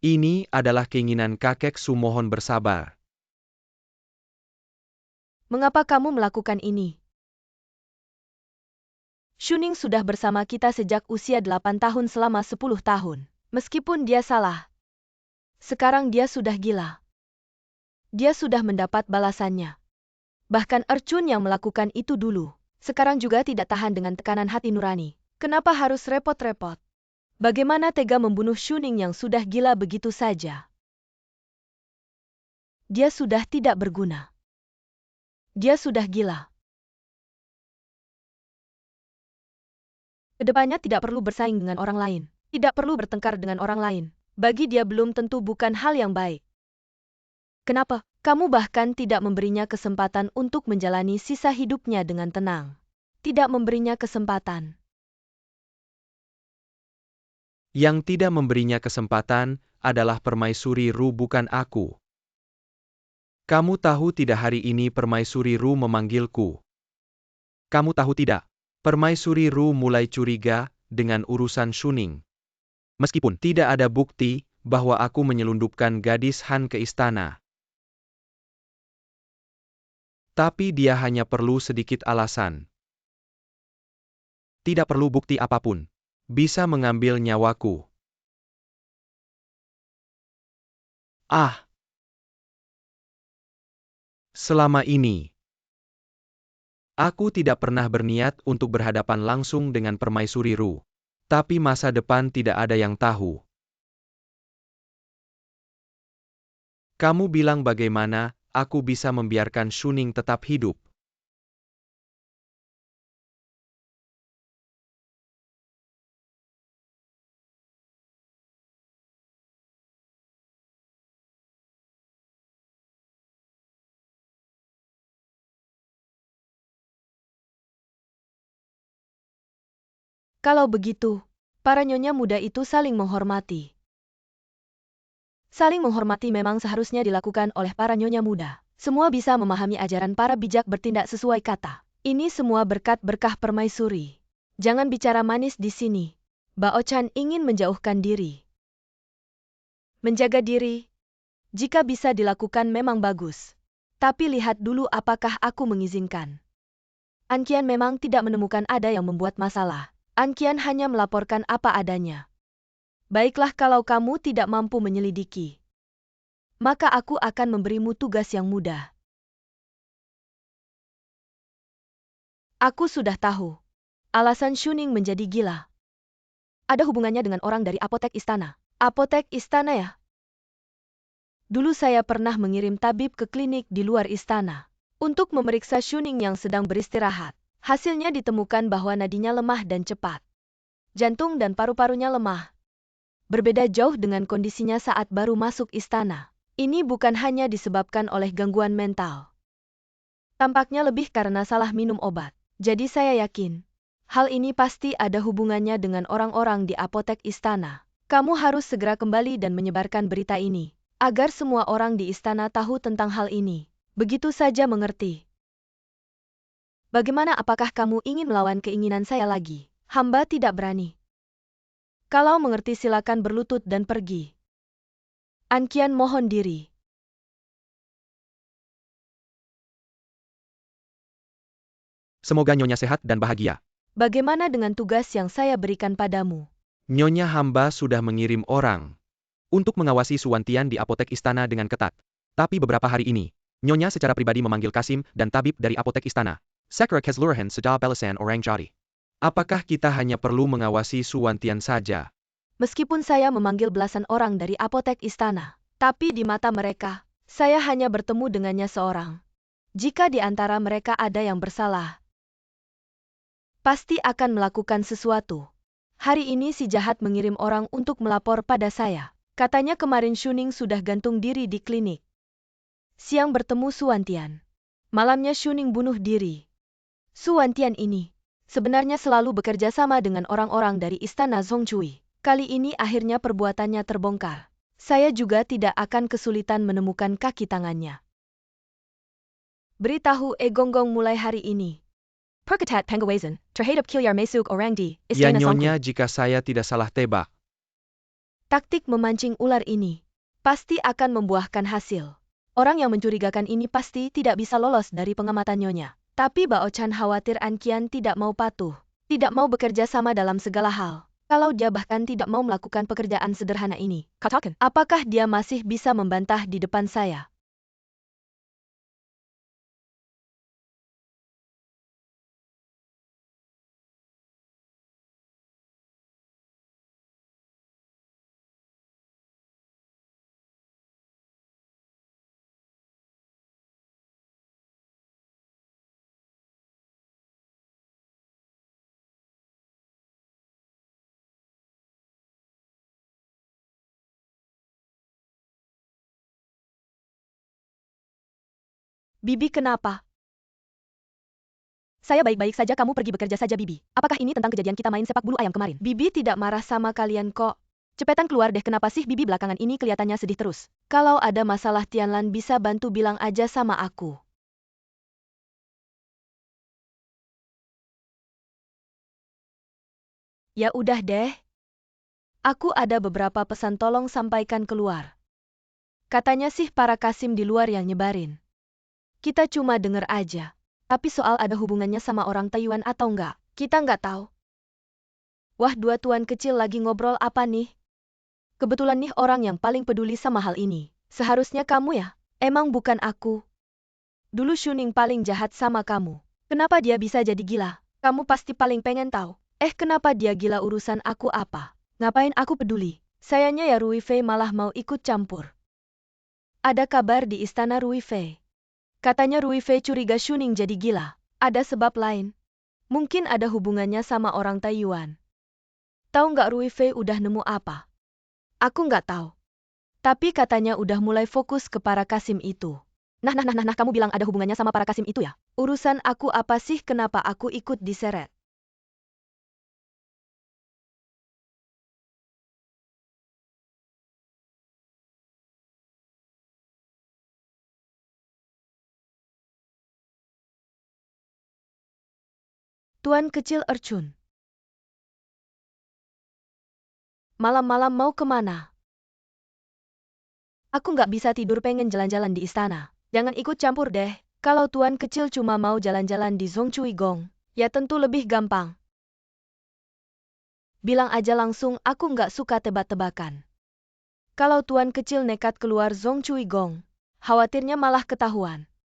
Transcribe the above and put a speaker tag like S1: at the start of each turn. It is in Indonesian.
S1: Ini adalah keinginan kakek Su, mohon bersabar.
S2: Mengapa kamu melakukan ini? Shuning sudah bersama kita sejak usia 8 tahun selama 10 tahun. Meskipun dia salah, sekarang dia sudah gila. Dia sudah mendapat balasannya. Bahkan Ercun yang melakukan itu dulu, sekarang juga tidak tahan dengan tekanan hati nurani. Kenapa harus repot-repot? Bagaimana tega membunuh Shuning yang sudah gila begitu saja? Dia sudah tidak berguna. Dia sudah gila. Kedepannya tidak perlu bersaing dengan orang lain. Tidak perlu bertengkar dengan orang lain. Bagi dia belum tentu bukan hal yang baik. Kenapa? Kamu bahkan tidak memberinya kesempatan untuk menjalani sisa hidupnya dengan tenang. Tidak memberinya kesempatan.
S1: Yang tidak memberinya kesempatan adalah Permaisuri Ru, bukan aku. Kamu tahu tidak, hari ini Permaisuri Ru memanggilku. Kamu tahu tidak? Permaisuri Ru mulai curiga dengan urusan Shuning. Meskipun tidak ada bukti bahwa aku menyelundupkan gadis Han ke istana. Tapi dia hanya perlu sedikit alasan. Tidak perlu bukti apapun. Bisa mengambil nyawaku. Ah! Selama ini, aku tidak pernah berniat untuk berhadapan langsung dengan Permaisuri Ru. Tapi masa depan tidak ada yang tahu. Kamu bilang bagaimana aku bisa membiarkan Shuning tetap hidup?
S2: Kalau begitu, para nyonya muda itu saling menghormati. Saling menghormati memang seharusnya dilakukan oleh para nyonya muda. Semua bisa memahami ajaran para bijak bertindak sesuai kata. Ini semua berkat berkah Permaisuri. Jangan bicara manis di sini. Bao Chan ingin menjauhkan diri. Menjaga diri, jika bisa dilakukan memang bagus. Tapi lihat dulu apakah aku mengizinkan. An Qian memang tidak menemukan ada yang membuat masalah. An Qian hanya melaporkan apa adanya. Baiklah, kalau kamu tidak mampu menyelidiki, maka aku akan memberimu tugas yang mudah. Aku sudah tahu. Alasan Shuning menjadi gila ada hubungannya dengan orang dari apotek istana. Apotek istana ya? Dulu saya pernah mengirim tabib ke klinik di luar istana untuk memeriksa Shuning yang sedang beristirahat. Hasilnya ditemukan bahwa nadinya lemah dan cepat. Jantung dan paru-parunya lemah. Berbeda jauh dengan kondisinya saat baru masuk istana. Ini bukan hanya disebabkan oleh gangguan mental. Tampaknya lebih karena salah minum obat. Jadi saya yakin, hal ini pasti ada hubungannya dengan orang-orang di apotek istana. Kamu harus segera kembali dan menyebarkan berita ini, agar semua orang di istana tahu tentang hal ini. Begitu saja mengerti. Bagaimana, apakah kamu ingin melawan keinginan saya lagi? Hamba tidak berani. Kalau mengerti silakan berlutut dan pergi. An Qian mohon diri.
S1: Semoga Nyonya sehat dan bahagia.
S2: Bagaimana dengan tugas yang saya berikan padamu?
S1: Nyonya, hamba sudah mengirim orang untuk mengawasi Suwantian di apotek istana dengan ketat. Tapi beberapa hari ini, Nyonya secara pribadi memanggil Kasim dan tabib dari apotek istana. Sekra Kezlurahan Sejal Belasan Orang Jadi. Apakah kita hanya perlu mengawasi Suwantian saja?
S2: Meskipun saya memanggil belasan orang dari apotek istana, tapi di mata mereka, saya hanya bertemu dengannya seorang. Jika di antara mereka ada yang bersalah, pasti akan melakukan sesuatu. Hari ini si jahat mengirim orang untuk melapor pada saya. Katanya kemarin Shuning sudah gantung diri di klinik. Siang bertemu Suwantian. Malamnya Shuning bunuh diri. Suwantian ini sebenarnya selalu bekerja sama dengan orang-orang dari istana Zhongcui. Kali ini akhirnya perbuatannya terbongkar. Saya juga tidak akan kesulitan menemukan kaki tangannya. Beritahu Gonggong mulai hari ini. Perkatat Pengawasan, terhadap Kilyar Mesuk Orang di
S1: Ya
S2: Istana
S1: Nyonya,
S2: Zhongku.
S1: jika saya tidak salah tebak,
S2: Taktik memancing ular ini pasti akan membuahkan hasil. Orang yang mencurigakan ini pasti tidak bisa lolos dari pengamatan Nyonya. Tapi Bao Chan khawatir An Qian tidak mau patuh, tidak mau bekerja sama dalam segala hal. Kalau dia bahkan tidak mau melakukan pekerjaan sederhana ini, katakan, apakah dia masih bisa membantah di depan saya? Bibi kenapa? Saya baik-baik saja, kamu pergi bekerja saja Bibi. Apakah ini tentang kejadian kita main sepak bulu ayam kemarin? Bibi tidak marah sama kalian kok. Cepetan keluar deh, kenapa sih Bibi belakangan ini kelihatannya sedih terus? Kalau ada masalah Tianlan bisa bantu bilang aja sama aku. Ya udah deh. Aku ada beberapa pesan, tolong sampaikan keluar. Katanya sih para Kasim di luar yang nyebarin. Kita cuma denger aja. Tapi soal ada hubungannya sama orang Taiwan atau enggak, kita nggak tahu. Wah, dua tuan kecil lagi ngobrol apa nih? Kebetulan nih orang yang paling peduli sama hal ini. Seharusnya kamu ya? Emang bukan aku. Dulu Shuning paling jahat sama kamu. Kenapa dia bisa jadi gila? Kamu pasti paling pengen tahu. Kenapa dia gila, urusan aku apa? Ngapain aku peduli? Sayangnya ya Rui Fei malah mau ikut campur. Ada kabar di istana Rui Fei. Katanya Rui Fei curiga Shuning jadi gila. Ada sebab lain. Mungkin ada hubungannya sama orang Taiwan. Tahu nggak Rui Fei udah nemu apa? Aku nggak tahu. Tapi katanya udah mulai fokus ke para Kasim itu. Nah, kamu bilang ada hubungannya sama para Kasim itu ya? Urusan aku apa sih, kenapa aku ikut diseret? Tuan kecil Ercun. Malam-malam mau kemana? Aku nggak bisa tidur, pengen jalan-jalan di istana. Jangan ikut campur deh. Kalau tuan kecil cuma mau jalan-jalan di Zhongcui Gong, ya tentu lebih gampang. Bilang aja langsung, aku nggak suka tebak-tebakan. Kalau tuan kecil nekat keluar Zhongcui Gong, khawatirnya malah ketahuan.